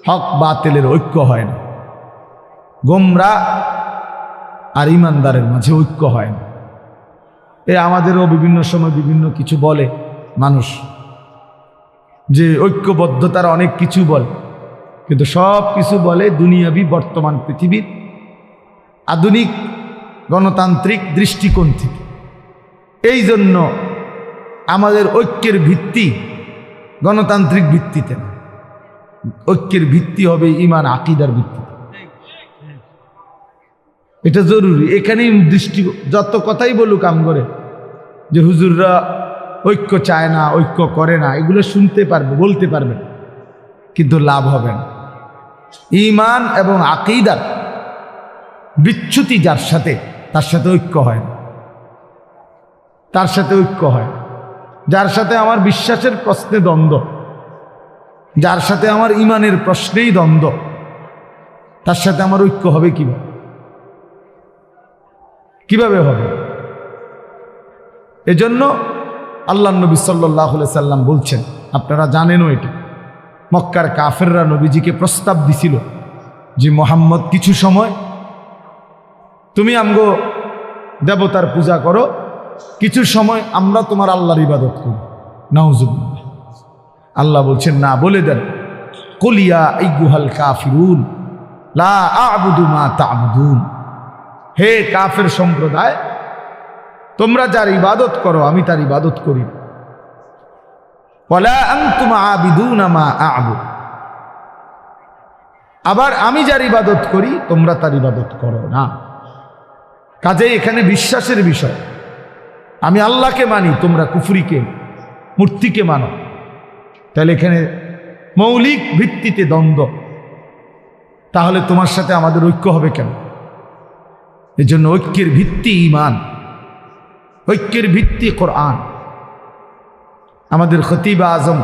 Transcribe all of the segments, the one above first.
হক বাতিলের ঐক্য হয় না, গোমরাহ আর ইমানদারের মাঝে ঐক্য হয় না। আমাদেরও বিভিন্ন সময় বিভিন্ন কিছু বলে মানুষ, যে ঐক্যবদ্ধতার অনেক কিছু বলে, কিন্তু সব কিছু বলে দুনিয়াবি বর্তমান পৃথিবীর আধুনিক গণতান্ত্রিক দৃষ্টিকোণ থেকে। এই জন্য আমাদের ঐক্যের ভিত্তি গণতান্ত্রিক ভিত্তিতে না, ঐক্যের ভিত্তি হবে ঈমান আকীদার ভিত্তিতে। এটা জরুরি। এখানেই দৃষ্টি, যত কথাই বলুক কাম করে যে হুজুররা ঐক্য চায় না, ঐক্য করে না, এগুলো শুনতে পারবে, বলতে পারবে, কিন্তু লাভ হবে না। ঈমান এবং আকীদার বিচ্যুতি যার সাথে, তার সাথে ঐক্য হয় না, তার সাথে ঐক্য হয়। যার সাথে আমার বিশ্বাসের প্রশ্নে দ্বন্দ্ব, যার সাথে আমার ঈমানের প্রশ্নেই দ্বন্দ্ব, তার সাথে আমার ঐক্য হবে কিভাবে? কিভাবে হবে? এজন্য আল্লাহ নবী সাল্লাল্লাহু আলাইহি সাল্লাম বলছেন, আপনারা জানেনও এটা, মক্কার কাফেররা নবীজিকে প্রস্তাব দিছিল যে মুহাম্মদ কিছু সময় তুমি আমগো দেবতার পূজা করো, কিছু সময় আমরা তোমার আল্লাহর ইবাদত করি। নাউজুবিল্লাহ। আল্লাহ বলছেন না, বলে দেন, কুল ইয়া আইয়ুহাল কাফিরুন লা আ'বুদু মা তা'বুদুন, হে কাফের সম্প্রদায়, তোমরা যার ইবাদত করো আমি তার ইবাদত করি, ওয়ালা আনতুম আবিদুনা মা আ'বুদ, আবার আমি যার ইবাদত করি তোমরা তার ইবাদত করো না। কাজেই এখানে বিশ্বাসের বিষয়। আমি আল্লাহকে মানি, তোমরা কুফরিকে, মূর্তিকে মানো। তাহলে এখানে মৌলিক ভিত্তিতে দ্বন্দ্ব, তাহলে তোমার সাথে আমাদের ঐক্য হবে কেন? এই জন্য ঐক্যের ভিত্তি ঈমান, ঐক্যের ভিত্তি কোরআন। আমাদের খতিব আজম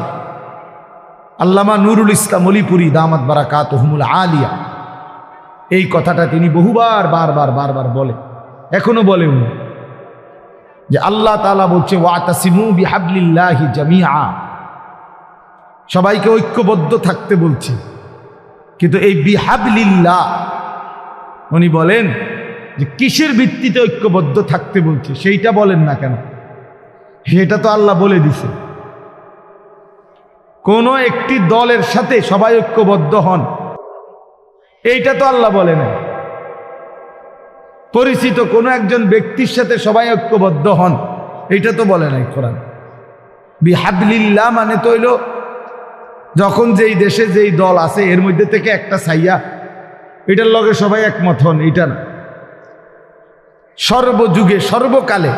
আল্লামা নুরুল ইসলাম অলিপুরি দামাত বারাকাতুহুমুল আলিয়া, এই কথাটা তিনি বহুবার বারবার বলে, এখনো বলে উনি, যে আল্লাহ তাআলা বলছে ওয়াতাসিমু বিহাবলিল্লাহি জামিআ, সবাইকে ঐক্যবদ্ধ থাকতে বলছে। কিন্তু এই বিহাবলিল্লাহ উনি বলেন যে কিসের ভিত্তিতে ঐক্যবদ্ধ থাকতে বলছে সেইটা বলেন না কেন? সেটা তো আল্লাহ বলে দিছে, কোন একটি দলের সাথে সবাই ঐক্যবদ্ধ হন, এইটা তো আল্লাহ বলে না। পরিচিত কোন একজন ব্যক্তির সাথে সবাই ঐক্যবদ্ধ হন, এইটা তো বলে নাই কোরআন। বিহাবলিল্লাহ মানে তো হইল যখন যেই দেশে যেই দল আছে এর মধ্যে থেকে একটা ছাইয়া, এটার লগে সবাই একমত হন, এটা না। সর্বযুগে সর্বকালে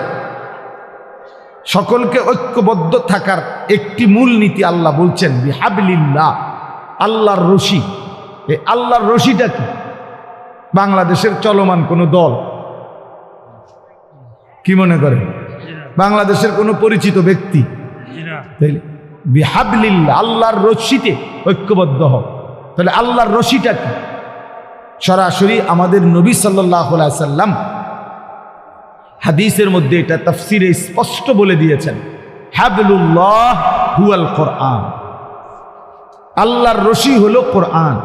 সকলকে ঐক্যবদ্ধ থাকার একটি মূল নীতি আল্লাহ বলছেন বিহাবলিল্লাহ, আল্লাহর রশি। এই আল্লাহর রশিটা কি? বাংলাদেশের চলমান কোনো দল কি মনে করে? বাংলাদেশের কোনো পরিচিত ব্যক্তি? বিহাবলিল্লাহ, আল্লাহর রশিতে ঐক্যবদ্ধ হও। তাহলে আল্লাহর রশিটা কি? সরাসরি আমাদের নবী সাল্লাল্লাহু আলাইহি সাল্লাম হাদিসের মধ্যে এটা তাফসিরে স্পষ্ট বলে দিয়েছেন, হাবলুল্লাহ হুয়াল কোরআন, আল্লাহর রশি হলো কোরআন।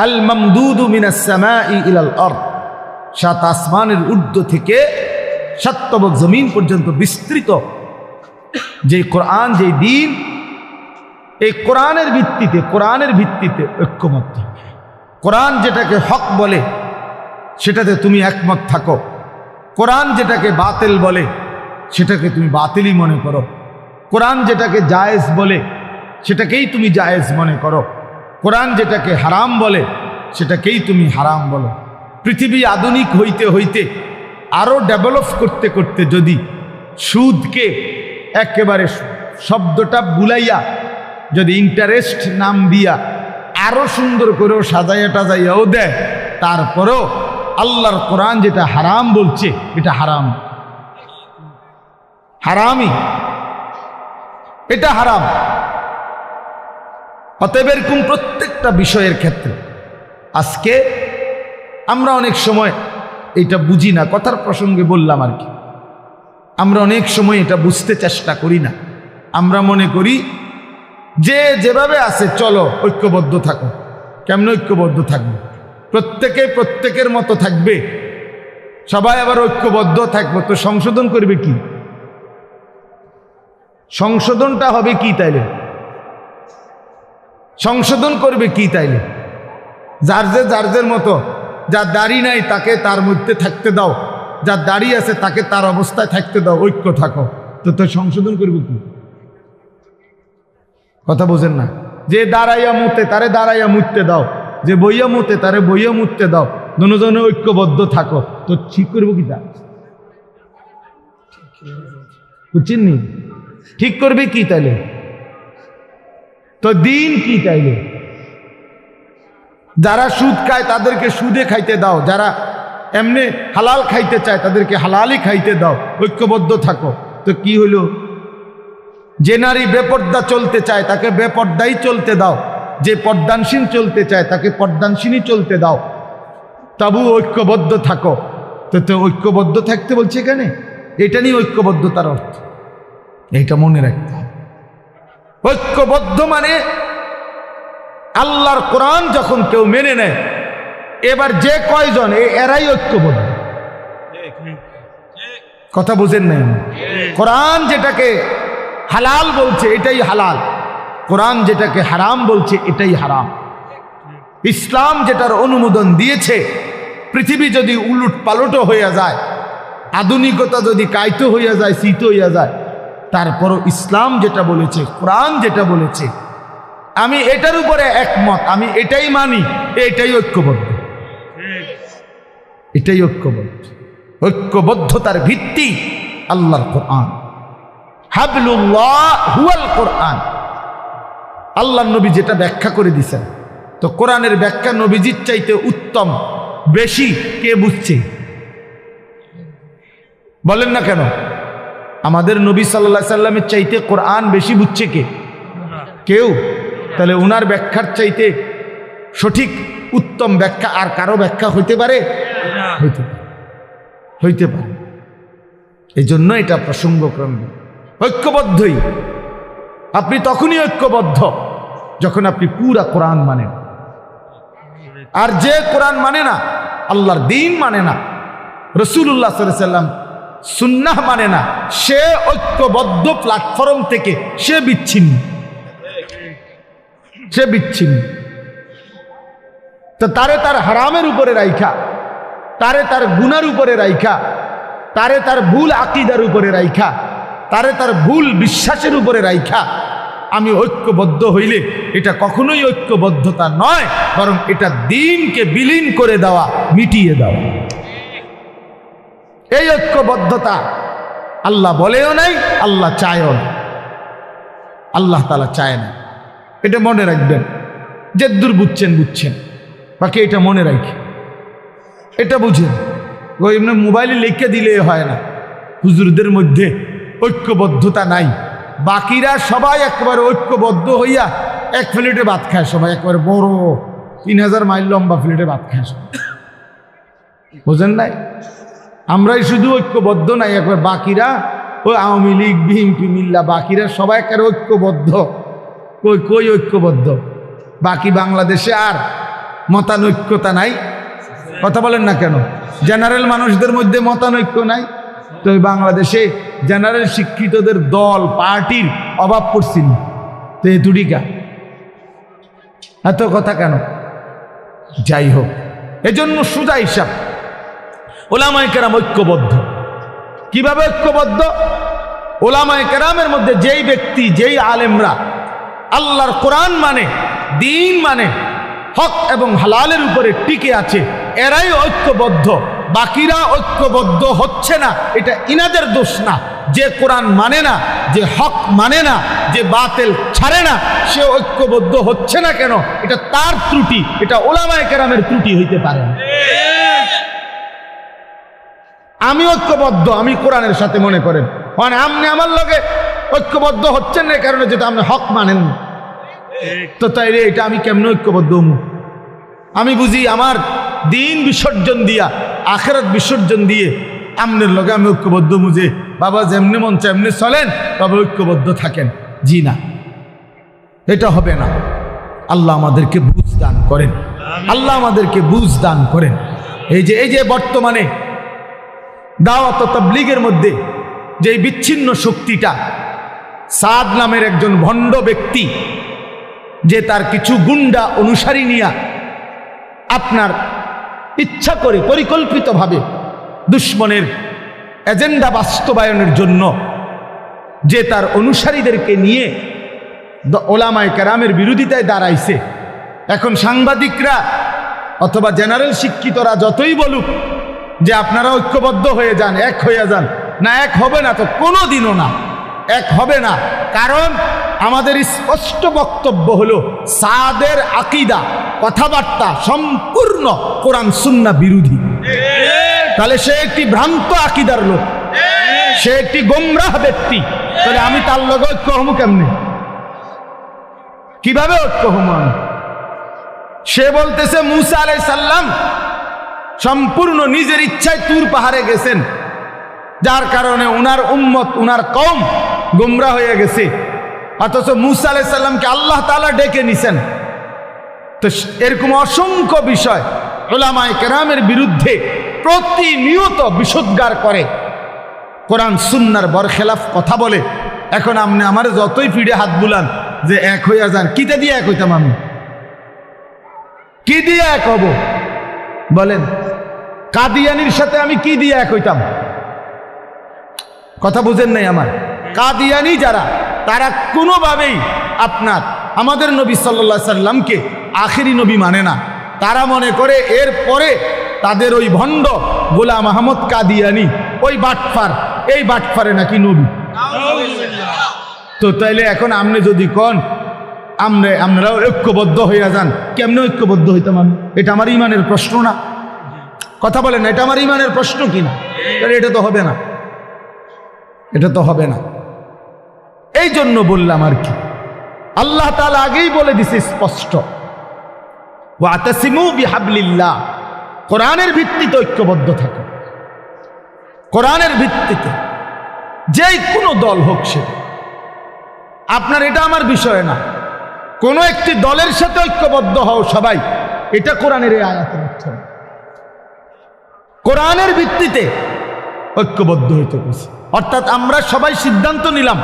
আল মামদুদু মিনাস সামাই ইলাল আরদ, সাত আসমানের ঊর্ধ্ব থেকে সাত তবক জমিন পর্যন্ত বিস্তৃত যে কোরআন, যে দ্বীন, এই কোরআনের ভিত্তিতে ঐক্যমত। কোরআন যেটাকে হক বলে সেটাতে তুমি একমত থাকো, কোরআন যেটাকে বাতিল বলে সেটাকে তুমি বাতিলই মনে করো, কোরআন যেটাকে জায়েজ বলে সেটাকেই তুমি জায়েজ মনে করো, কোরআন যেটাকে হারাম বলে সেটাকেই তুমি হারাম বলো। পৃথিবী আধুনিক হইতে হইতে আরো ডেভেলপ করতে করতে যদি সুদকে একেবারে শব্দটা বুলাইয়া যদি ইন্টারেস্ট নাম দিয়া আরো সুন্দর করেও সাজাইয়া টাজাইয়াও দেয়, তারপরেও আল্লাহর কোরআন যেটা হারাম বলছে এটা হারাম, হারামই, এটা হারাম। অতএব এরকম প্রত্যেকটা বিষয়ের ক্ষেত্রে আজকে আমরা অনেক সময় এটা বুঝি না, কথার প্রসঙ্গে বললাম আর কি, আমরা অনেক সময় এটা বুঝতে চেষ্টা করি না। আমরা মনে করি যে যেভাবে আছে চলো, ঐক্যবদ্ধ থাকো। কেমন ঐক্যবদ্ধ থাকবে? প্রত্যেকে প্রত্যেকের মতো থাকবে, সবাই আবার ঐক্যবদ্ধ থাকবো, তো সংশোধন করবে কি? সংশোধনটা হবে কি তাইলে? সংশোধন করবে কি তাইলে? যার মতো, যার দাড়ি নাই তাকে তার মধ্যে থাকতে দাও, যার দাড়ি আছে তাকে তার অবস্থায় থাকতে দাও, ঐক্য থাকো। তো সংশোধন করবে কি? কথা বোঝেন না? যে দাঁড়াইয়া মুতে তারে দাঁড়াইয়া মুততে দাও, যে বইয়া মুতে তারে বইয়া মুততে দাও, দুজনে ঐক্যবদ্ধ থাকো। তো ঠিক করবো কি? তা বুঝছেন নি? ঠিক করবে কি তাইলে? তো দিন কি তাইলে? যারা সুদ খায় তাদেরকে সুদে খাইতে দাও, যারা এমনি হালাল খাইতে চায় তাদেরকে হালালই খাইতে দাও, ঐক্যবদ্ধ থাকো। তো কি হইল? যে নারী বেপর্দা চলতে চায় তাকে বেপর্দাই চলতে দাও, যে পর্দানসীন চলতে চায় তাকে পর্দানসীনই চলতে দাও, তবু ঐক্যবদ্ধ থাকো। তো ঐক্যবদ্ধ থাকতে বলছে এখানে, এটা নিয়ে ঐক্যবদ্ধতার অর্থ, এইটা মনে রাখতে হবে। ঐক্যবদ্ধ মানে আল্লাহর কোরআন যখন কেউ মেনে নেয়, এবার যে কয়জন এরাই ঐক্যবদ্ধ। কথা বুঝেন নাই? কোরআন যেটাকে হালাল বলছে এটাই হালাল, কোরআন যেটাকে হারাম বলছে এটাই হারাম। ইসলাম যেটার অনুমোদন দিয়েছে, পৃথিবী যদি উলট পালট হইয়া যায়, আধুনিকতা যদি কায়িত হইয়া যায়, শীত হইয়া যায়, তারপরও ইসলাম যেটা বলেছে, কোরআন যেটা বলেছে, আমি এটার উপরে একমত, আমি এটাই মানি, এটাই ঐক্যবদ্ধ। এটাই ঐক্যবদ্ধ। ঐক্যবদ্ধতার ভিত্তি আল্লাহর কোরআন। হাবলুল্লাহ হুয়াল কোরআন। আল্লাহর নবী যেটা ব্যাখ্যা করে দিয়েছেন, তো কোরআনের ব্যাখ্যা নবীজির চাইতে উত্তম বেশি কে বুঝছে? বলেন না কেন? আমাদের নবী সাল্লাল্লাহু আলাইহি সাল্লামের চাইতে কোরআন বেশি বুঝছে কে? কেউ? তাহলে উনার ব্যাখ্যার চাইতে সঠিক উত্তম ব্যাখ্যা আর কারো ব্যাখ্যা হইতে পারে? হইতে পারে। এই জন্য এটা প্রসঙ্গক্রমে ঐক্যবদ্ধই। আপনি তখনই ঐক্যবদ্ধ যখন আপনি পুরা কোরআন মানেন। আর যে কোরআন মানে না, আল্লাহর দ্বীন মানে না, রাসূলুল্লাহ সাল্লাল্লাহু আলাইহি সাল্লাম সুন্নাহ মানে না, সে ঐক্যবদ্ধ প্ল্যাটফর্ম থেকে সে বিচ্ছিন্ন। সে বিচ্ছিন্ন। তো তারে তার হারামের উপরে রাইখা, তারে তার গুনার উপরে রাইখা, তারে তার ভুল আকীদার উপরে রাইখা, তারে তার ভুল বিশ্বাসের উপরে রাইখা আমি ঐক্যবদ্ধ হইলে এটা কখনোই ঐক্যবদ্ধতা নয়, বরং এটা দ্বীনকে বিলীন করে দেওয়া, মিটিয়ে দেওয়া। এই ঐক্যবদ্ধতা আল্লাহ বলেও নাই, আল্লাহ চায়ও না। আল্লাহ তাআলা চায় না, এটা মনে রাখবেন। যে দূর বুঝছেন বুঝছেন, বাকি এটা মনে রাখি, এটা বুঝেন। ওই এমনি মোবাইলে লিখে দিলে হয় না। হুজুরদের মধ্যে ঐক্যবদ্ধতা নাই, বাকিরা সবাই একেবারে ঐক্যবদ্ধ হইয়া এক প্লেটে ভাত খায়, সবাই একেবারে বড় 3000 মাইল লম্বা প্লেটে ভাত খায় সবাই। বুঝেন নাই? আমরাই শুধু ঐক্যবদ্ধ নাই, একবার বাকিরা ওই আওয়ামী লীগ, বিএনপি, মিল্লা, বাকিরা সবাই একেবারে ঐক্যবদ্ধ। কই ঐক্যবদ্ধ? বাকি বাংলাদেশে আর মতানৈক্যতা নাই। কথা বলেন না কেন? জেনারেল মানুষদের মধ্যে মতানৈক্য নাই, তো বাংলাদেশে জেনারেল শিক্ষিতদের দল পার্টির অভাব পড়ছিল। তো এ দুটিকা এত কথা কেন? যাই হোক, এজন্য সোজা হিসাব, ওলামায়ে কেরাম ঐক্যবদ্ধ। কিভাবে ঐক্যবদ্ধ? ওলামায়ে কেরামের মধ্যে যেই ব্যক্তি, যেই আলেমরা আল্লাহর কোরআন মানে, দ্বীন মানে, হক এবং হালালের উপরে টিকে আছে, এরাই ঐক্যবদ্ধ। বাকিরা ঐক্যবদ্ধ হচ্ছে না, এটা ইনাদের দোষ না। যে কোরআন মানে না, যে হক মানে না, যে বাতিল ছাড়ে না, সে ঐক্যবদ্ধ হচ্ছে না কেন? এটা তার ত্রুটি, এটা ওলামায়ে কেরামের ত্রুটি হইতে পারে না। আমি ঐক্যবদ্ধ, আমি কোরআনের সাথে, মনে করেন মানে আপনি আমার লগে ঐক্যবদ্ধ হচ্ছেন না, কারণে যেটা আপনি হক মানেন না। তো তাই রে, এটা আমি কেমন ঐক্যবদ্ধ হবো? আমি বুঝি আমার দিন বিসর্জন দিয়া, আখিরাত বিসর্জন দিয়ে আমনের লগে আমি ঐক্যবদ্ধ বুঝে, বাবা যেমনি মন চায় এমনি চলেন, তবে ঐক্যবদ্ধ থাকেন। জি না, এটা হবে না। আল্লাহ আমাদেরকে বুঝ দান করেন, আল্লাহ আমাদেরকে বুঝ দান করেন। এই যে বর্তমানে দাওয়াত ও তাবলীগের মধ্যে যে বিচ্ছিন্ন শক্তিটা, সাদ নামের একজন ভণ্ড ব্যক্তি যে তার কিছু গুন্ডা অনুসারী নিয়া আপনার ইচ্ছা করে পরিকল্পিতভাবে দুশ্মনের এজেন্ডা বাস্তবায়নের জন্য যে তার অনুসারীদেরকে নিয়ে ওলামায়ে কেরামের বিরোধিতায় দাঁড়াইছে। এখন সাংবাদিকরা অথবা জেনারেল শিক্ষিতরা যতই বলুক যে আপনারা ঐক্যবদ্ধ হয়ে যান, এক হয়ে যান, না, এক হবে না, তো কোনো দিনও না, এক হবে না। কারণ আমাদের স্পষ্ট বক্তব্য হলো সাদের আকীদা, কথাবার্তা সম্পূর্ণ কোরআন সুন্নাহ বিরোধী। তাহলে সে একটি ভ্রান্ত আকীদার লোক, সে একটি গোমরাহ ব্যক্তি। তাহলে আমি তার লগে ঐক্য হবো কেমনে? কিভাবে ঐক্য হবো আমি? সে বলতেছে মুসা আলাইহিস সালাম সম্পূর্ণ নিজের ইচ্ছায় তুর পাহাড়ে গেছেন, যার কারণে উনার উম্মত, উনার কওম গোমরাহ হয়ে গেছে। অথচ মুসা আলাইহিস সালামকে আল্লাহ তাআলা ডেকে নিছেন। তো এরকম অসংখ্য বিষয় উলামায়ে কেরামের বিরুদ্ধে প্রতিনিয়ত বিশুদ্ধার করে, কোরআন সুন্নাহর বরখেলাফ কথা বলে। এখন আপনি আমার যতই ফিরে হাত বুলান যে এক হইয়া যান, কিটা দিয়ে এক হইতাম আমি? কি দিয়ে এক হব বলেন? কাদিয়ানির সাথে আমি কি দিয়ে এক হইতাম? কথা বুঝেন নাই আমার? কাদিয়ানি যারা, তারা কোনোভাবেই আমাদের নবী সাল্লাল্লাহু আলাইহি সাল্লামকে আখিরি নবী মানে না। তারা মনে করে এর পরে তাদের ওই ভণ্ড গোলাম আহমদ কাদিয়ানি, ওই বাটফার, এই বাটফারে নাকি নবী। তো তাইলে এখন আপনি যদি কন আপনারাও ঐক্যবদ্ধ হইয়া যান, কেমনে ঐক্যবদ্ধ হইতাম আমি? এটা আমার ইমানের প্রশ্ন না? কথা বলেন, এটা আমার ইমানের প্রশ্ন কিনা? তাহলে এটা তো হবে না, এটা তো হবে না। এই জন্য বললাম আর কি, আল্লাহ তাআলা আগেই বলে দিছে স্পষ্ট, ওয়াতাসিমু বিহাবলিল্লাহ, কোরআনের ভিত্তিতে ঐক্যবদ্ধ থাকো। কোরআনের ভিত্তিতে যেই কোনো দল হোক, সে আপনার, এটা আমার বিষয় না। কোন একটি দলের সাথে ঐক্যবদ্ধ হও সবাই, এটা কোরআনের এই আয়াতের অর্থ। কোরআনের ভিত্তিতে ঐক্যবদ্ধ হইতে বলছে। অর্থাৎ আমরা সবাই সিদ্ধান্ত নিলাম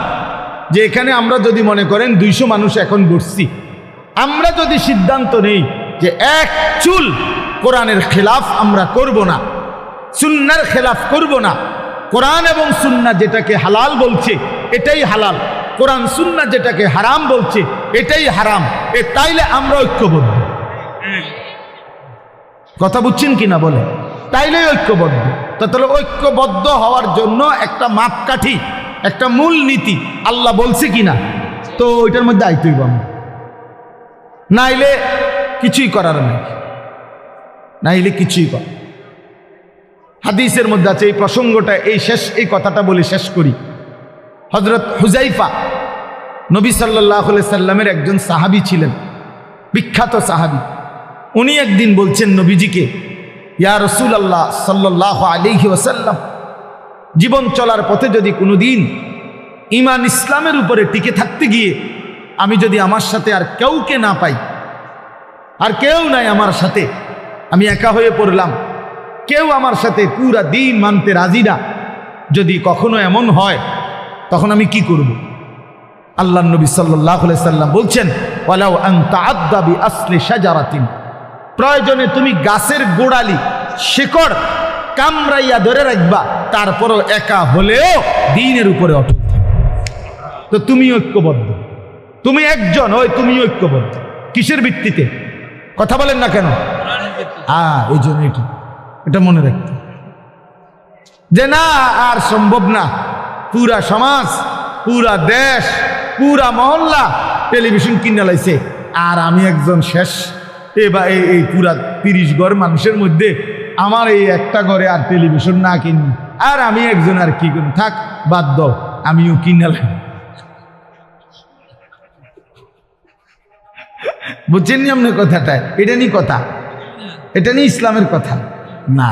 যে এখানে আমরা যদি মনে করেন 200 মানুষ এখন বসছি, আমরা যদি সিদ্ধান্ত নেই যে এক চুল কোরআনের খেলাফ আমরা করব না, সুন্নাহর খেলাফ করব না, কোরআন এবং সুন্নাহ যেটাকে হালাল বলছে এটাই হালাল, কোরআন সুন্নাহ যেটাকে হারাম বলছে এটাই হারাম, তাইলে আমরা ঐক্যবদ্ধ। কথা বুঝছেন কিনা বলে? তাইলে ঐক্যবদ্ধ। তাহলে ঐক্যবদ্ধ হওয়ার জন্য একটা মাপকাঠি, একটা মূল নীতি আল্লাহ বলছে কিনা, তো ওইটার মধ্যে আইতেই আমরা, নাইলে কিছুই করার নেই, নাইলে কিছুই কর। হাদিসের মধ্যে আছে, এই প্রসঙ্গটা এই কথাটা বলে শেষ করি। হযরত হুযাইফা নবী সাল্লাল্লাহু আলাইহি সাল্লামের একজন সাহাবী ছিলেন, বিখ্যাত সাহাবী। উনি একদিন বলছেন নবীজিকে, ইয়া রাসূলুল্লাহ সাল্লাল্লাহু আলাইহি ওয়াসাল্লাম, জীবন চলার পথে যদি কোনোদিন ঈমান ইসলামের উপরে টিকে থাকতে গিয়ে আমি যদি আমার সাথে আর কাউকে না পাই, আর কেউ নাই আমার সাথে, আমি একা হয়ে পড়লাম, কেউ আমার সাথে পুরা দিন মানতে রাজি না, যদি কখনো এমন হয় তখন আমি কি করব? আল্লাহর নবী সাল্লাল্লাহু আলাইহি সাল্লাম বলছেন, ওয়ালাউ আন তাআদ্দা বিআসলি শাজারাতিন, প্রয়োজনে তুমি গাছের গোড়ালি শিকড় কামড়াইয়া ধরে রাখবা, তারপরও একা হলেও দ্বীনের উপরে অটল থাকবে। তো তুমি ঐক্যবদ্ধ, তুমি একজন, ওই তুমি ঐক্যবদ্ধ কিসের ভিত্তিতে? কথা বলেন না কেন? এই জন্য এটা মনে রাখতে, যে না আর সম্ভব না, পুরা সমাজ, পুরা দেশ, পুরা মহল্লা টেলিভিশন কিনে লাইছে, আর আমি একজন শেষ, এই পুরা 30 ঘর মানুষের মধ্যে আমার এই একটা ঘরে আর টেলিভিশন না কিনি, আর আমি একজন, আর কি করি, থাক বাদ দাও, আমিও কিনালাম। বুঝছেন নি আপনার কথাটা? এটা নিয়ে কথা, এটা নিয়ে ইসলামের কথা না।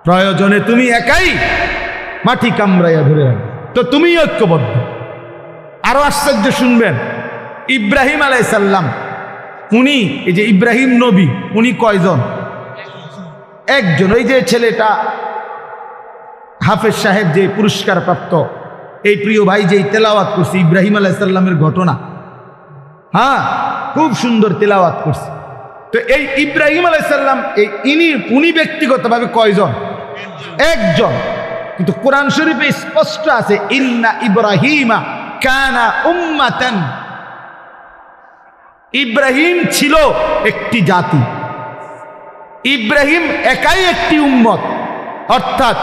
প্রয়োজনে তুমি একাই মাটি কামড়াইয়া ধরে রাখবে, তো তুমি ঐক্যবদ্ধ। আরো আশ্চর্য শুনবেন, ইব্রাহিম আলাইহিস সালাম উনি, এই যে ইব্রাহিম নবী, উনি কয়জন? একজন। ওই যে ছেলেটা হাফেজ সাহেব যে পুরস্কার প্রাপ্ত, এই প্রিয় ভাই যে তেলাওয়াত করছে ইব্রাহিম আলাইহিস সালামের ঘটনা, হ্যাঁ খুব সুন্দর তেলাওয়াত করছে। তো এই ইব্রাহিম আলাইহিস সালাম উনি ব্যক্তিগতভাবে কয়জন? একজন। কিন্তু কোরআন শরীফে স্পষ্ট আছে ইন্না ইব্রাহিমা কানা উম্মাতান, ইব্রাহিম ছিল একটি জাতি, ইব্রাহিম একাই একটি উম্মত। অর্থাৎ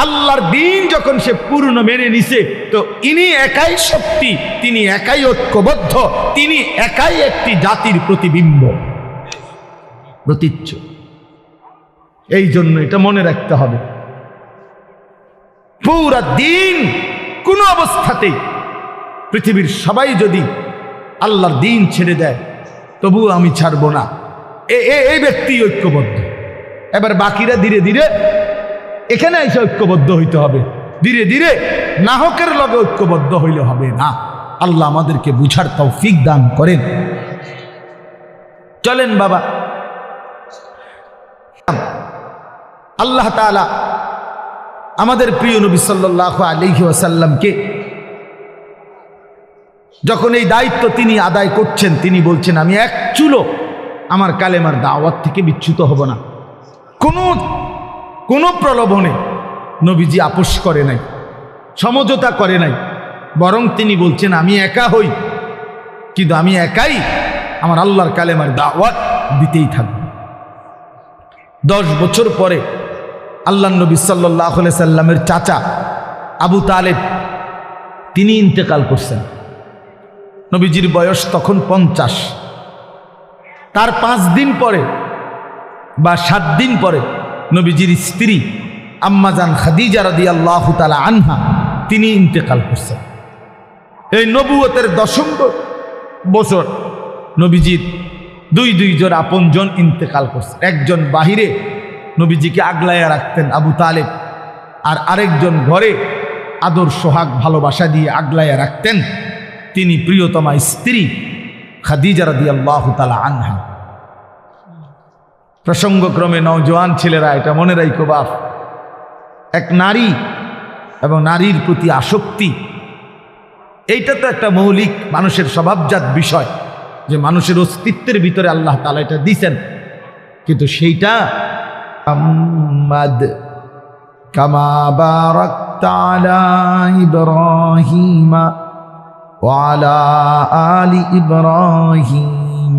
আল্লাহর দ্বীন যখন সে পূর্ণ মেনে নিছে, তো ইনি একাই শক্তি, তিনি একাই ঐক্যবদ্ধ, তিনি একাই একটি জাতির প্রতিবিম্ব, প্রতীচ্য। এই জন্য এটা মনে রাখতে হবে, পুরা দিন কোন অবস্থাতেই পৃথিবীর সবাই যদি আল্লাহর দ্বীন ছেড়ে দেয়, তবুও আমি ছাড়ব না, এই ব্যক্তি ঐক্যবদ্ধ। এবার বাকিরা ধীরে ধীরে এখানে এসে ঐক্যবদ্ধ হইতে হবে, ধীরে ধীরে নাহকের লগে ঐক্যবদ্ধ হইলে হবে না। আল্লাহ আমাদেরকে বুঝার তৌফিক দান করেন। চলেন বাবা, আল্লাহ তাআলা আমাদের প্রিয় নবী সাল্লাল্লাহু আলাইহি ওয়াসাল্লামকে যখন এই দায়িত্ব তিনি আদায় করছেন, তিনি বলছেন আমি এক চুলো আমার কালেমার দাওয়াত থেকে বিচ্যুত হব না। কোনো প্রলোভনে নবীজি আপোষ করে নাই, সমঝোতা করে নাই, বরং তিনি বলছেন আমি একা হই, কিন্তু আমি একাই আমার আল্লাহর কালেমার দাওয়াত দিতেই থাকব। 10 বছর পরে আল্লাহ নবী সাল্লাল্লাহু আলাইহি সাল্লামের চাচা আবু তালেব তিনি ইন্তেকাল করছেন। নবীজির বয়স তখন 50। তার 5 দিন পরে বা 7 দিন পরে নবীজির স্ত্রী আম্মাজান খাদিজা রাদিয়াল্লাহু তাআলা আনহা তিনি ইন্তেকাল করছেন। এই নবুয়তের 10ম বছর নবীজির দুই জন আপনজন ইন্তেকাল করছেন। একজন বাহিরে নবীজিকে আগলাইয়া রাখতেন আবু তালেব, আর আরেকজন ঘরে আদর সোহাগ ভালোবাসা দিয়ে আগলাইয়া রাখতেন, তিনি প্রিয়তমা স্ত্রী খাদিজা রাদিয়াল্লাহু তাআলা আনহা। প্রসঙ্গক্রমে নওজোয়ান ছেলেরা এটা মনে রাখো বাপ, এক নারী এবং নারীর প্রতি আসক্তি, এইটা তো একটা মৌলিক মানুষের স্বভাবজাত বিষয়, যে মানুষের অস্তিত্বের ভিতরে আল্লাহ তাআলা এটা দিয়েছেন। কিন্তু সেইটা মুহাম্মাদ কামা বারাকতা আলা ইব্রাহিমা ওয়া আলা আলি ইব্রাহিম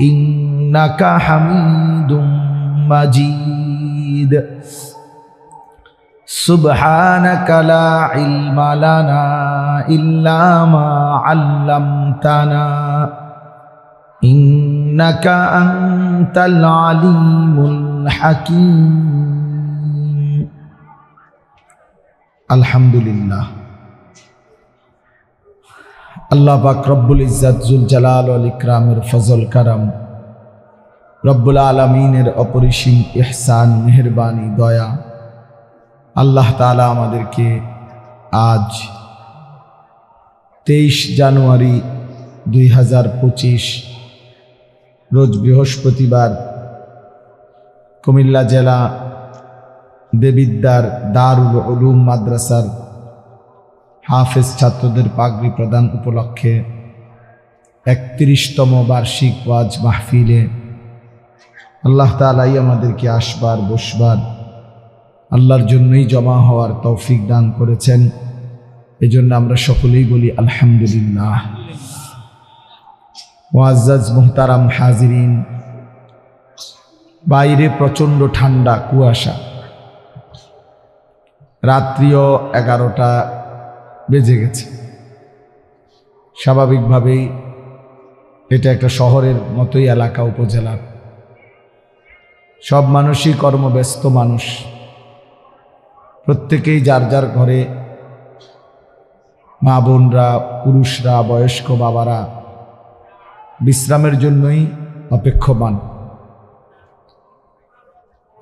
ইন্নাকা হামিদুম মাজিদ সুবহানাকা লা ইলমা লানা ইল্লা মা আল্লামতানা ইন্নাকা আনতাল আলিমুল হাকীম। আলহামদুলিল্লাহ, আল্লাহ পাক রব্বুল ইজ্জত জুল জালাল ওয়াল ইকরামের ফজল কারাম, রব্বুল আলামিনের অপরিসীম ইহসান, মেহেরবানি, দয়া, আল্লাহ তাআলা আমাদেরকে আজ 23 জানুয়ারি 2025 রোজ বৃহস্পতিবার কুমিল্লা জেলা দেবিদ্দার দারুল উলুম মাদ্রাসার হাফেজ ছাত্রদের পাগড়ি প্রদান উপলক্ষে 31তম বার্ষিক ওয়াজ মাহফিলে আল্লাহ তাআলাই আমাদেরকে আসবার বসবার, আল্লাহর জন্যই জমা হওয়ার তৌফিক দান করেছেন। এজন্য আমরা সকলেই বলি আলহামদুলিল্লাহ। মুআজ্জাজ মুহতারাম হাজিরিন, বাইরে প্রচণ্ড ঠান্ডা, কুয়াশা, রাত্রিও 11টা বেজে গেছে। স্বাভাবিকভাবেই এটা একটা শহরের মতোই এলাকা, উপজেলা, সব মানুষই কর্মব্যস্ত মানুষ, প্রত্যেকেই যার যার ঘরে, মা বোনরা, পুরুষরা, বয়স্ক বাবারা বিশ্রামের জন্যই অপেক্ষমান।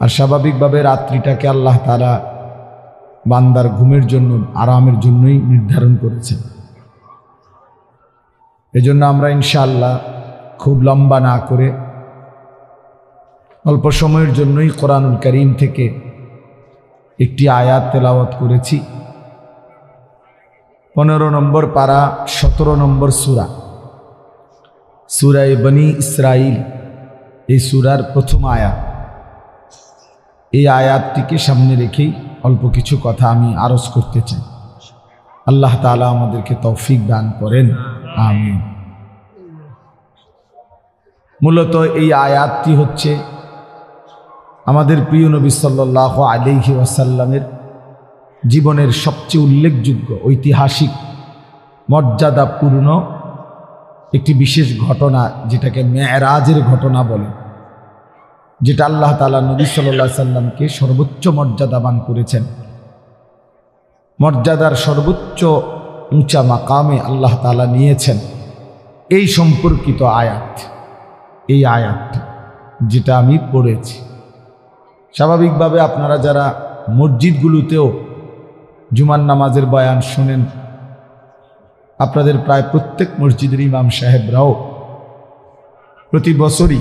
আর স্বাভাবিকভাবে রাত্রিটাকে আল্লাহ তাআলা বান্দার ঘুমের জন্য, আরামের জন্যই নির্ধারণ করেছেন। এজন্য আমরা ইনশাআল্লাহ খুব লম্বা না করে অল্প সময়ের জন্যই কোরআনুল কারীম থেকে একটি আয়াত তেলাওয়াত করেছি। 15 নম্বর পারা, 17 নম্বর সূরা, সূরা বনী ইসরাইল, এই সূরার প্রথম আয়াত। এই আয়াতটিকে সামনে রেখেই অল্প কিছু কথা আমি আরজ করতে চাই। আল্লাহ তাআলা আমাদেরকে তৌফিক দান করেন, আমিন। মূলত এই আয়াতটি হচ্ছে আমাদের প্রিয় নবী সাল্লাল্লাহু আলাইহি ওয়াসাল্লামের জীবনের সবচেয়ে উল্লেখযোগ্য, ঐতিহাসিক, মর্যাদাপূর্ণ একটি বিশেষ ঘটনা, যেটাকে মেরাজের ঘটনা বলে, যেটা আল্লাহ তাআলা নবী সাল্লাল্লাহু আলাইহি সাল্লামকে সর্বোচ্চ মর্যাদাবান করেছেন। মর্যাদার সর্বোচ্চ উঁচা মাকামে আল্লাহ তাআলা নিয়েছেন। এই সম্পর্কিত আয়াত, এই আয়াতটি যেটা আমি পড়েছি। স্বাভাবিকভাবে আপনারা যারা মসজিদগুলোতেও জুমার নামাজের বয়ান শোনেন, আপনাদের প্রায় প্রত্যেক মসজিদের ইমাম সাহেবরাও প্রতি বছরই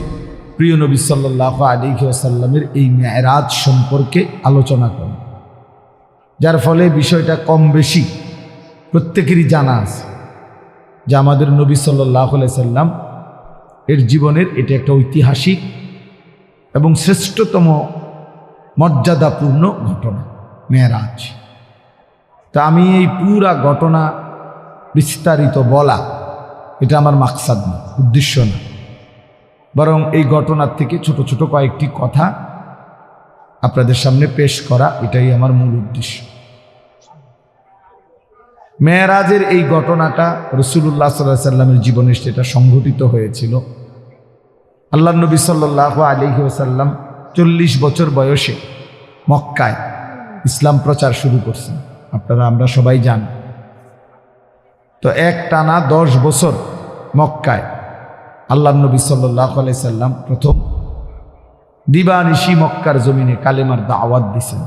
প্রিয় নবী সাল্লাল্লাহু আলাইহি ওয়াসাল্লামের এই মেরাজ সম্পর্কে আলোচনা করেন, যার ফলে বিষয়টা কম বেশি প্রত্যেকেরই জানা আছে যে আমাদের নবী সাল্লাল্লাহু আলাইহি সাল্লাম এর জীবনের এটা একটা ঐতিহাসিক এবং শ্রেষ্ঠতম মর্যাদাপূর্ণ ঘটনা, মেরাজ। তা আমি এই পুরা ঘটনা বিস্তারিত বলা, এটা আমার মাকসাদ না, উদ্দেশ্য না, বরং এই ঘটনার থেকে ছোট ছোট কয়েকটি কথা আপনাদের সামনে পেশ করা, এটাই আমার মূল উদ্দেশ্য। মেরাজের এই ঘটনাটা রাসূলুল্লাহ সাল্লাল্লাহু আলাইহি সাল্লামের জীবনে সেটা সংঘটিত হয়েছিল। আল্লাহর নবী সাল্লাল্লাহু আলাইহি ওয়াসাল্লাম 40 বছর বয়সে মক্কায় ইসলাম প্রচার শুরু করছেন, আমরা সবাই জানি। তো এক টানা 10 বছর মক্কায় আল্লাহর নবী সাল্লাল্লাহু আলাইহি সাল্লাম প্রথম দিবানিশি মক্কার জমিনে কালেমার দাওয়াত দিয়েছেন।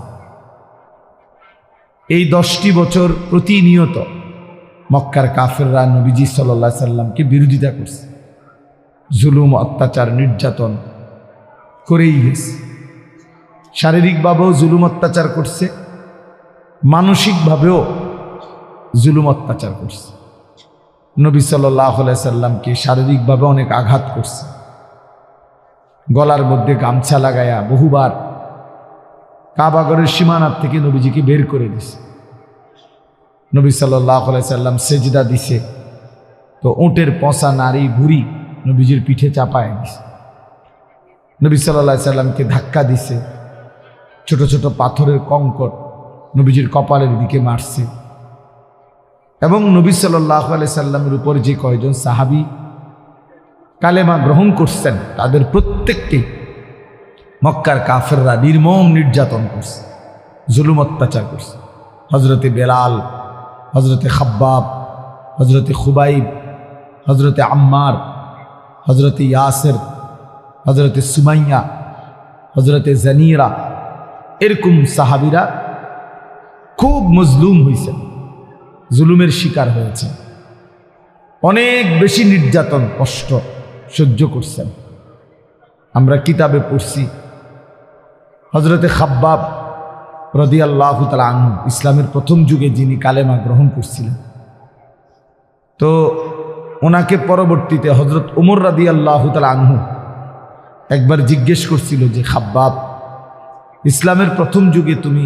এই 10টি বছর প্রতিনিয়ত মক্কার কাফেররা নবীজি সাল্লাল্লাহু আলাইহি সাল্লামকে বিরোধিতা করছে, জুলুম, অত্যাচার, নির্যাতন করেই গেছে। শারীরিকভাবেও জুলুম অত্যাচার করছে, মানসিকভাবেও জুলুম অত্যাচার করছে। নবী সাল্লাল্লাহু আলাইহি সাল্লামকে শারীরিকভাবে অনেক আঘাত করছে, গলার মধ্যে গামছা লাগায়া বহুবার কাবাগরের সীমানার থেকে নবীজিকে বের করে দিছে। নবী সাল্লাল্লাহু আলাইহি সাল্লাম সেজদা দিছে, তো উটের পচা নাড়ি ভুঁড়ি নবীজির পিঠে চাপায় দিছে। নবী সাল্লাল্লাহু আলাইহি সাল্লামকে ধাক্কা দিছে, ছোট ছোট পাথরের কঙ্কর নবীজির কপালের দিকে মারছে। এবং নবী সাল্লাল্লাহু আলাইহি সাল্লামের উপর যে কয়জন সাহাবী কালেমা গ্রহণ করছেন, তাদের প্রত্যেককে মক্কার কাফেররা নির্মম নির্যাতন করছে, জুলুম অত্যাচার করছে। হজরতে বেলাল, হজরতে খাব্বাব, হজরতে খুবাইব, হজরতে আম্মার, হজরতে ইয়াসের, হজরতে সুমাইয়া, হজরতে জানিরা, এরকম সাহাবীরা খুব মজলুম হয়েছে, জুলুমের শিকার হয়েছে, অনেক বেশি নির্যাতন কষ্ট সহ্য করছেন। আমরা কিতাবে পড়ছি হজরতে খাব্বাব রাদিয়াল্লাহু তাআলা আনহু, ইসলামের প্রথম যুগে যিনি কালেমা গ্রহণ করছিলেন, তো ওনাকে পরবর্তীতে হজরত ওমর রাদিয়াল্লাহু তাআলা আনহু একবার জিজ্ঞেস করছিল যে, খাব্বাব, ইসলামের প্রথম যুগে তুমি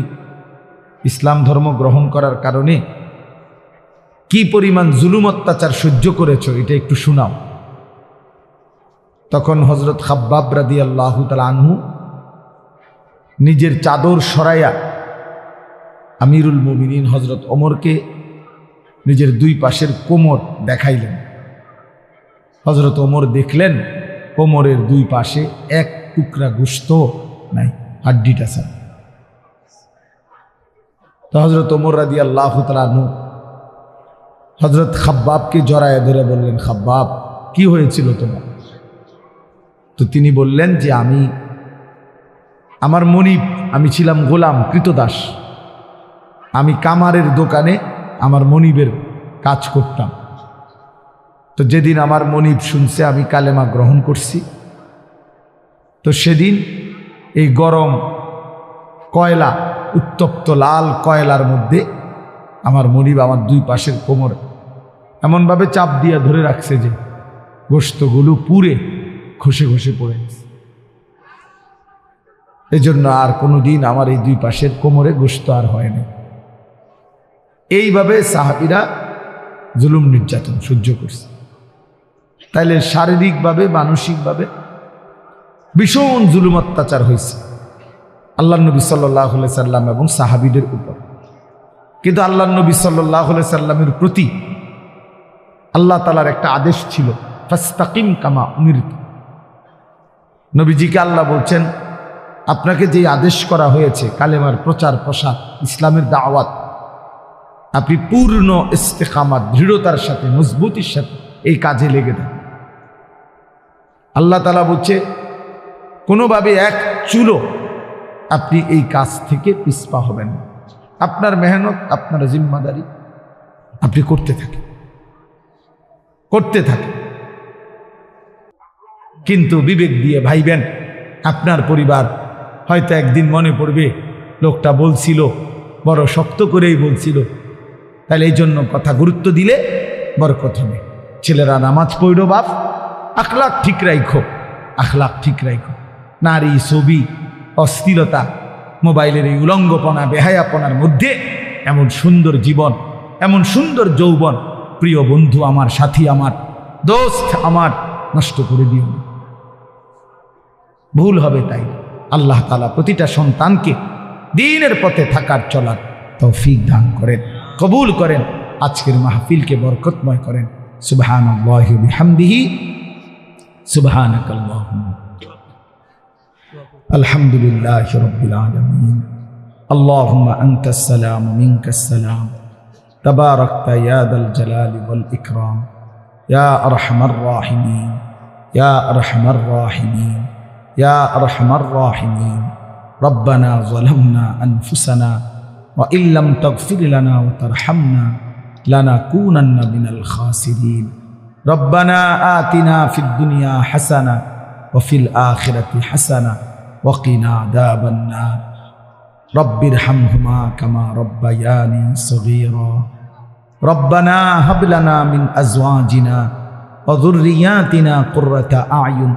ইসলাম ধর্ম গ্রহণ করার কারণে কি পরিমাণ জুলুম অত্যাচার সহ্য করেছ, এটা একটু শোনাও। তখন হজরত খাব্বাব রাদিয়াল্লাহু তাআলা আনহু নিজের চাদর সরাইয়া আমিরুল মুমিনিন হজরত ওমরকে নিজের দুই পাশের কোমর দেখাইলেন। হজরত ওমর দেখলেন কোমরের দুই পাশে এক টুকরা গোশত নাই, হাড্ডিটা ছাড়া। তো হজরত ওমর রাদিয়াল্লাহু তাআলা আনহু হজরত খাব্বাবকে জড়ায় ধরে বললেন, খাব্বাব, কি হয়েছিল তোমার? তো তিনি বললেন যে আমার মনিব, আমি ছিলাম গোলাম, কৃতদাস, আমি কামারের দোকানে আমার মনিবের কাজ করতাম। তো যেদিন আমার মনিব শুনছে আমি কালেমা গ্রহণ করছি, তো সেদিন এই গরম কয়লা, উত্তপ্ত লাল কয়লার মধ্যে আমার মনিব আমার দুই পাশের কোমর এমনভাবে চাপ দিয়ে ধরে রাখছে যে গোশতগুলো পুড়ে খসে খসে পড়ে গেছে। এজন্য আর কোনোদিন আমার এই দুই পাশের কোমরে গোশত আর হয় না। এইভাবে সাহাবীরা জুলুম নির্যাতন সহ্য করছে। তাইলে শারীরিকভাবে মানসিকভাবে ভীষণ জুলুম অত্যাচার হয়েছে আল্লাহ নবী সাল্লাল্লাহু আলাইহি সাল্লাম এবং সাহাবীদের উপর। কিন্তু আল্লাহ নবী সাল্লাল্লাহু আলাইহি সাল্লামের প্রতি আল্লাহ তাআলার একটা আদেশ ছিল, ফাস্তাকিম কামা উমিরতু। নবীজিকে আল্লাহ বলছেন, আপনাকে যে আদেশ করা হয়েছে কালেমার প্রচার প্রসার, ইসলামের দাওয়াত, আপনি পূর্ণ ইস্তেকামাত, দৃঢ়তার সাথে, মজবুতির সাথে এই কাজে লেগে থাকেন। আল্লাহ তাআলা বলছে, কোনোভাবে এক চুলো আপনি এই কাজ থেকে পিছপা হবেন না। আপনার মেহনত, আপনার জিম্মাদারি আপনি করতে থাকেন। কিন্তু বিবেক দিয়ে ভাইবেন, আপনার পরিবার হয়তো একদিন মনে পড়বে লোকটা বলছিল, বড় শক্ত করেই বলছিল, তাহলে এই জন্য কথা গুরুত্ব দিলে বরকত হবে। ছেলেরা নামাজ পড়ো বাপ, আখলাক ঠিক রাখো, আখলাক ঠিক রাখো। নারী, ছবি, অস্থিরতা, মোবাইলের এই উলঙ্গপনা, বেহায়াপনার মধ্যে এমন সুন্দর জীবন, এমন সুন্দর যৌবন, প্রিয় বন্ধু আমার, সাথী আমার, দোস্ত আমার, নষ্ট করে দিও না। ভুল হবে। তাই আল্লাহ তাআলা প্রতিটা সন্তানকে দ্বীনের পথে থাকার চলার তৌফিক দান করেন, কবুল করেন, আজকের মাহফিলকে বরকতময় করেন। সুবহানাল্লাহি ওয়া বিহামদিহি, সুবহানাকাল্লাহুম্মা। আলহামদুলিল্লাহি রাব্বিল আলামিন। আল্লাহুম্মা আনতাস সালাম ওয়া মিনকাস সালাম, তাবারাকতা ইয়া দাল জালালি ওয়াল ইকরাম, ইয়া আরহামার রাহিমিন, ইয়া আরহামার রাহিমিন, ইয়া আরহামার রাহিমিন। রব্বানা যালামনা আনফুসানা ওয়া ইল্লাম তাগফির লানা ওয়া তারহামনা লানাকুনান্না মিনাল খাসিরিন। রব্বানা আতিনা ফিদ দুনিয়া হাসানা ওয়া ফিল আখিরাতি হাসানা ওয়া কিনা আযাবান নার। রব্বিরহামহুমা কামা রব্বায়ানি সগীরা। রব্বানা হাব লানা মিন আজওয়াজিনা ওয়া যুররিয়াতিনা কুররাতা আ'য়ুন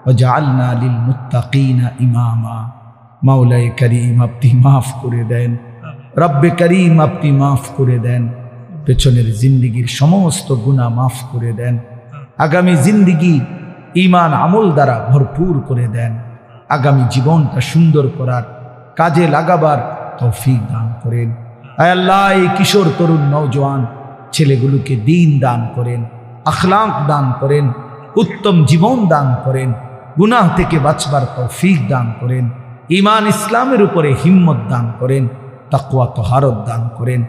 ওয়াজআলনা লিল মুত্তাকিনা ইমামা। মাওলায়ে করিম, আপনি মাফ করে দেন। রব্বে করিম, আপনি মাফ করে দেন। পেছনের জিন্দিগির সমস্ত গুনাহ মাফ করে দেন। আগামী জিন্দিগি ঈমান আমল দ্বারা ভরপুর করে দেন। আগামী জীবনটা সুন্দর করার, কাজে লাগাবার তৌফিক দান করেন। আয় আল্লাহ, এই কিশোর তরুণ নওজোয়ান ছেলেগুলোকে দ্বীন দান করেন, আখলাক দান করেন, উত্তম জীবন দান করেন, গুনাহ থেকে বাঁচবার তৌফিক দান করেন, ঈমান ইসলামের উপরে হিম্মত দান করেন, তাকওয়া তহারত দান করেন।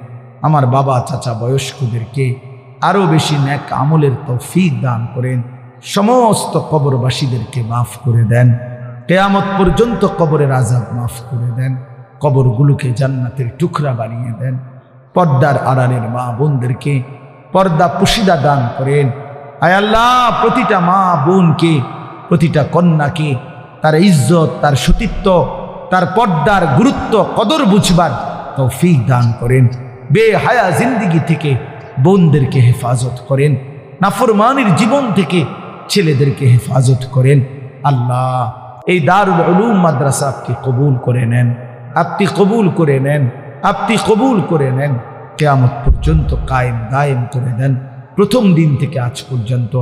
আমার বাবা চাচা বয়স্কদেরকে আরও বেশি নেক আমলের তৌফিক দান করেন। সমস্ত কবরবাসীদেরকে মাফ করে দেন। কিয়ামত পর্যন্ত কবরের আযাব মাফ করে দেন। কবরগুলোকে জান্নাতের টুকরা বানিয়ে দেন। পর্দার আড়ালের মা বোনদেরকে পর্দা পুশিদা দান করেন। আয় আল্লাহ, প্রতিটা মা বোনকে, প্রতিটা কন্যাকে তার ইজ্জত, তার সতীত্ব, তার পর্দার গুরুত্ব, কদর বুঝবার তৌফিক দান করেন। বেহায়া জিন্দিগি থেকে বোনদেরকে হেফাজত করেন। নাফরমানির জীবন থেকে ছেলেদেরকে হেফাজত করেন। আল্লাহ, এই দারুল উলুম মাদ্রাসা আপনি কবুল করে নেন, আপনি কবুল করে নেন, আপনি কবুল করে নেন। কিয়ামত পর্যন্ত কায়েম দায়েম করে দেন। প্রথম দিন থেকে আজ পর্যন্ত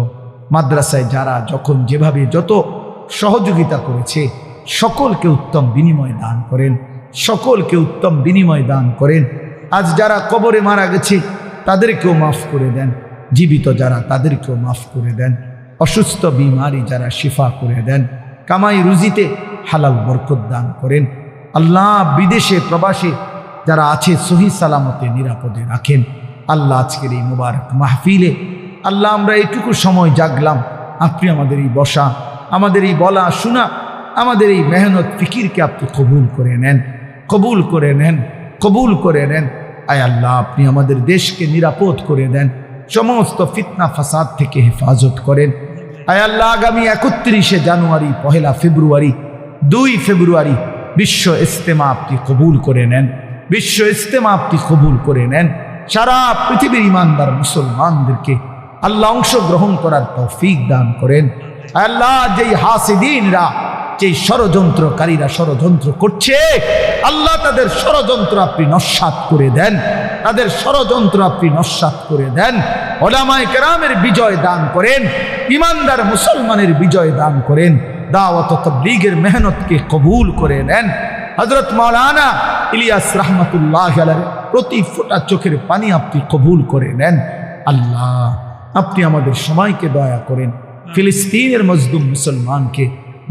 মাদ্রাসায় যারা যখন যেভাবে যত সহযোগিতা করেছে সকলকে উত্তম বিনিময় দান করেন, সকলকে উত্তম বিনিময় দান করেন। আজ যারা কবরে মারা গেছে তাদেরকেও মাফ করে দেন, জীবিত যারা তাদেরকেও মাফ করে দেন, অসুস্থ বিমারি যারা শিফা করে দেন, কামাই রুজিতে হালাল বরকত দান করেন। আল্লাহ, বিদেশে প্রবাসে যারা আছে সহি সালামতে নিরাপদে রাখেন। আল্লাহ, আজকের এই মুবারক মাহফিলে আল্লাহ আমরা এইটুকু সময় জাগলাম, আপনি আমাদের এই বসা, আমাদের এই বলা শোনা, আমাদের এই মেহনত ফিকিরকে আপনি কবুল করে নেন, কবুল করে নেন, কবুল করে নেন। আয় আল্লাহ, আপনি আমাদের দেশকে নিরাপদ করে দেন, সমস্ত ফিতনা ফাসাদ থেকে হেফাজত করেন। আয় আল্লাহ, আগামী 31শে জানুয়ারি, 1 ফেব্রুয়ারি, 2 ফেব্রুয়ারি বিশ্ব ইজতেমা আপনি কবুল করে নেন। বিশ্ব ইজতেমা আপনি কবুল করে নেন। সারা পৃথিবীর ইমানদার মুসলমানদেরকে আল্লাহ অংশগ্রহণ করার তৌফিক দান করেন। আল্লাহ, যেই হাসিদিনরা, যেই ষড়যন্ত্রকারীরা ষড়যন্ত্র করছে, আল্লাহ তাদের ষড়যন্ত্র আপনি নস্যাৎ করে দেন। তাদের ষড়যন্ত্র আপনি নস্যাৎ করে দেন। উলামায়ে কেরামের বিজয় দান করেন। ইমানদার মুসলমানের বিজয় দান করেন। দাওয়াত ও তাবলীগের মেহনতকে কবুল করে নেন। হযরত মাওলানা ইলিয়াস রাহমাতুল্লাহ আলাইহি প্রতি ফোঁটা চোখের পানি আপনি কবুল করে নেন। আল্লাহ, আপনি আমাদের সবাইকে দয়া করেন। ফিলিস্তিনের মজলুম মুসলমানকে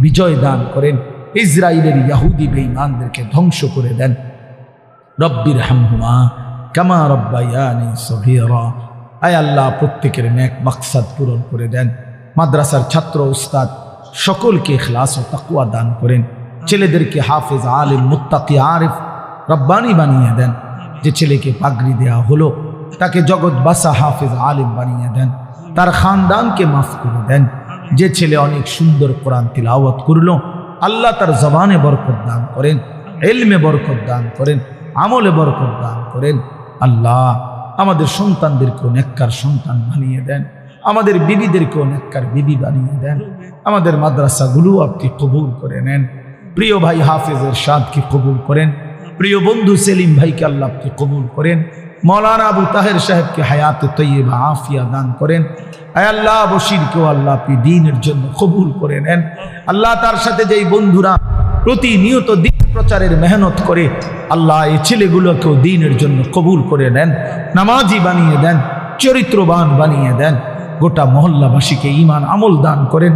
বিজয় দান করেন। ইসরায়েলের ইহুদি বেঈমানদেরকে ধ্বংস করে দেন। রব্বির হামহুমা কামা রব্বায়ানি সগীরা। আয় আল্লাহ, প্রত্যেকের নেক মাকসাদ পূরণ করে দেন। মাদ্রাসার ছাত্র উস্তাদ সকলকে ইখলাস ও তাকওয়া দান করেন। ছেলেদেরকে হাফেজ, আলিম, মুত্তাকি, আরিফ, রব্বানি বানিয়ে দেন। যে ছেলেকে পাগড়ি দেয়া হলো তাকে জগৎ বাসা হাফেজ, আলিম বানিয়ে দেন। তার খানদানকে মাফ করে দেন। যে ছেলে অনেক সুন্দর কোরআন তিলাওয়াত করলো, আল্লাহ তার জবানে বরকত দান করেন, ইলমে বরকত দান করেন, আমলে বরকত দান করেন। আল্লাহ, আমাদের সন্তানদেরকেও নেককার সন্তান বানিয়ে দেন। আমাদের বিবিদেরকেও নেককার বিবি বানিয়ে দেন। আমাদের মাদ্রাসাগুলো আপনি কবুল করে নেন। প্রিয় ভাই হাফেজ এরশাদকে কবুল করেন। প্রিয় বন্ধু সেলিম ভাইকে আল্লাহ আপনি কবুল করেন। মৌলানা আবু তাহের সাহেবকে হায়াতে তৈয়বা আফিয়া দান করেন। আয় আল্লাহ, বশিরকেও আল্লাহ আপনি দ্বীনের জন্য কবুল করে নেন। আল্লাহ, তার সাথে যেই বন্ধুরা প্রতিনিয়ত দ্বীন প্রচারের মেহনত করে, আল্লাহ এই ছেলেগুলোকেও দ্বীনের জন্য কবুল করে নেন। নামাজি বানিয়ে দেন, চরিত্রবান বানিয়ে দেন। গোটা মহল্লাবাসীকে ঈমান আমল দান করেন।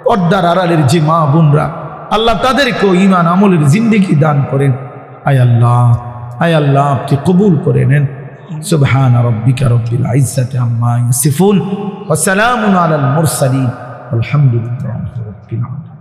পর্দার আড়ালের যে মা বোনরা, আল্লাহ তাদেরকেও ঈমান আমলের জিন্দেগি দান করেন। আয় আল্লাহ, আয় আল্লাহ, আপনি কবুল করে নেন। সুবহান রাব্বিকা রব্বিল ইজ্জাতি আম্মা ইয়াসিফুন ওয়া সালামুন আলাল মুরসালিন আলহামদুলিল্লাহি রাব্বিল আলামিন।